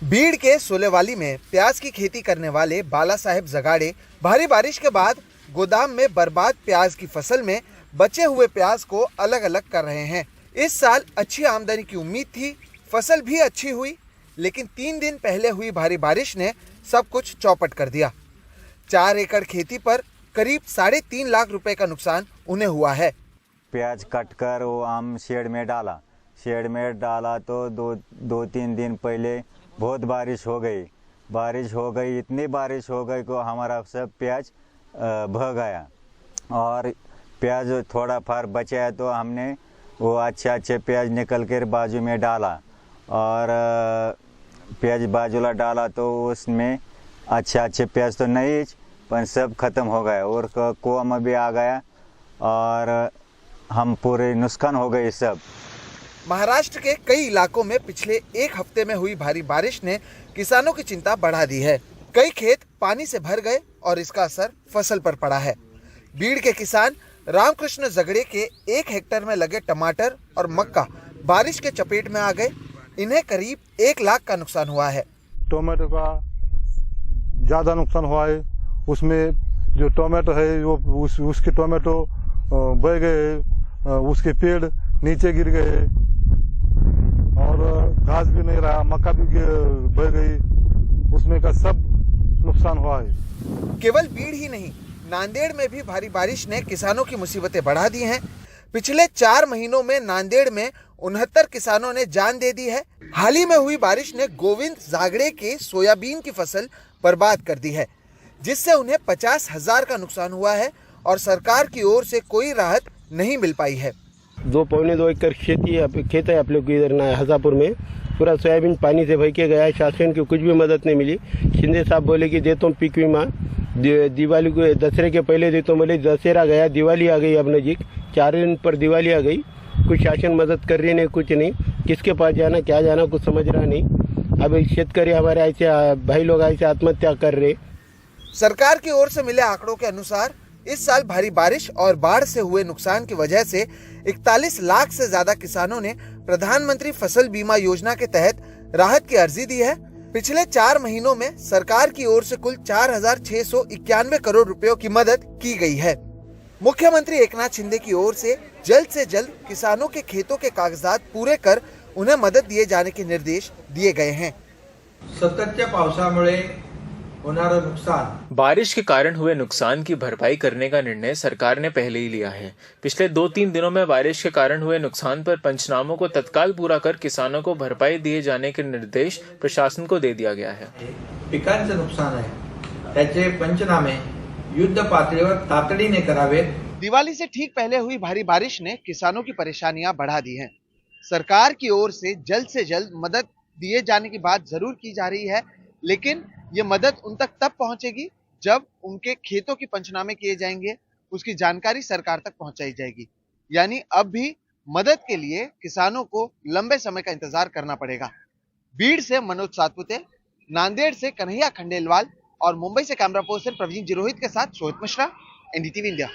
बीड़ के सोलेवाली में प्याज की खेती करने वाले बाला साहेब जगाड़े भारी बारिश के बाद गोदाम में बर्बाद प्याज की फसल में बचे हुए प्याज को अलग अलग कर रहे हैं। इस साल अच्छी आमदनी की उम्मीद थी, फसल भी अच्छी हुई, लेकिन 3 दिन पहले हुई भारी बारिश ने सब कुछ चौपट कर दिया। 4 एकड़ खेती पर करीब 3.5 लाख रुपए का नुकसान उन्हें हुआ है। प्याज कट कर वो हम शेड में डाला तो दो तीन दिन पहले बहुत बारिश हो गई, इतनी बारिश हो गई को हमारा सब प्याज बह गया और प्याज थोड़ा फार बचा है तो हमने वो अच्छे प्याज निकल कर बाजू में डाला और प्याज बाजूला डाला तो उसमें अच्छे प्याज तो नहीं पर सब खत्म हो गया और कुआं में भी आ गया और हम पूरे नुकसान हो गए सब। महाराष्ट्र के कई इलाकों में पिछले 1 हफ्ते में हुई भारी बारिश ने किसानों की चिंता बढ़ा दी है। कई खेत पानी से भर गए और इसका असर फसल पर पड़ा है। बीड़ के किसान रामकृष्ण जगड़े के 1 हेक्टेयर में लगे टमाटर और मक्का बारिश के चपेट में आ गए। इन्हें करीब 1 लाख का नुकसान हुआ है। टोमेटो का ज्यादा नुकसान हुआ है। उसमें जो टोमेटो है वो उसके टोमेटो बह गए, उसके पेड़ नीचे गिर गए और घास भी नहीं रहा, मक्का भी बह गई, उसमें का सब नुकसान हुआ है। केवल बीड़ ही नहीं, नांदेड़ में भी भारी बारिश ने किसानों की मुसीबतें बढ़ा दी हैं। पिछले 4 महीनों में नांदेड़ में 69 किसानों ने जान दे दी है। हाल ही में हुई बारिश ने गोविंद जागड़े के सोयाबीन की फसल बर्बाद कर दी है, जिससे उन्हें 50,000 का नुकसान हुआ है और सरकार की ओर से कोई राहत नहीं मिल पाई है। 2.25 एकड़ खेत है आप लोग इधर ना हजापुर में, पूरा सोयाबीन पानी से भर के गया है। शासन की कुछ भी मदद नहीं मिली। शिंदे साहब बोले कि देता हूँ पीक बीमा, दिवाली को दशहरे के पहले देता हूँ, बोले दशहरा गया, दिवाली आ गई अब नजीक, 4 दिन पर दिवाली आ गई, कुछ शासन मदद कर रही नहीं, कुछ नहीं, किसके पास जाना क्या जाना कुछ समझ रहा नहीं। अब शेतकरी हमारे ऐसे भाई लोग ऐसे आत्महत्या कर रहे। सरकार की ओर से मिले आंकड़ों के अनुसार इस साल भारी बारिश और बाढ़ से हुए नुकसान की वजह से 41 लाख से ज्यादा किसानों ने प्रधानमंत्री फसल बीमा योजना के तहत राहत की अर्जी दी है। पिछले 4 महीनों में सरकार की ओर से कुल 4,691 करोड़ रुपयों की मदद की गई है। मुख्यमंत्री एकनाथ शिंदे की ओर से जल्द किसानों के खेतों के कागजात पूरे कर उन्हें मदद दिए जाने के निर्देश दिए गए हैं। सततच्या पावसामुळे होणारं नुकसान, बारिश के कारण हुए नुकसान की भरपाई करने का निर्णय सरकार ने पहले ही लिया है। पिछले 2-3 दिनों में बारिश के कारण हुए नुकसान पर पंचनामों को तत्काल पूरा कर किसानों को भरपाई दिए जाने के निर्देश प्रशासन को दे दिया गया है। पिकांचं नुकसान आहे त्याचे पंचनामे युद्ध पातळीवर तातडीने करावेत। दिवाली से ठीक पहले हुई भारी बारिश ने किसानों की परेशानियां बढ़ा दी हैं। सरकार की ओर से जल्द मदद दिए जाने की बात जरूर की जा रही है, लेकिन ये मदद उन तक तब पहुंचेगी जब उनके खेतों के पंचनामे किए जाएंगे, उसकी जानकारी सरकार तक पहुंचाई जाएगी। यानी अब भी मदद के लिए किसानों को लंबे समय का इंतजार करना पड़ेगा। बीड़ से मनोज सातपुते, नांदेड़ से कन्हैया खंडेलवाल और मुंबई से कैमरा पर्सन प्रवीण जिरोहित के साथ सोहित मिश्रा, एनडीटीवी इंडिया।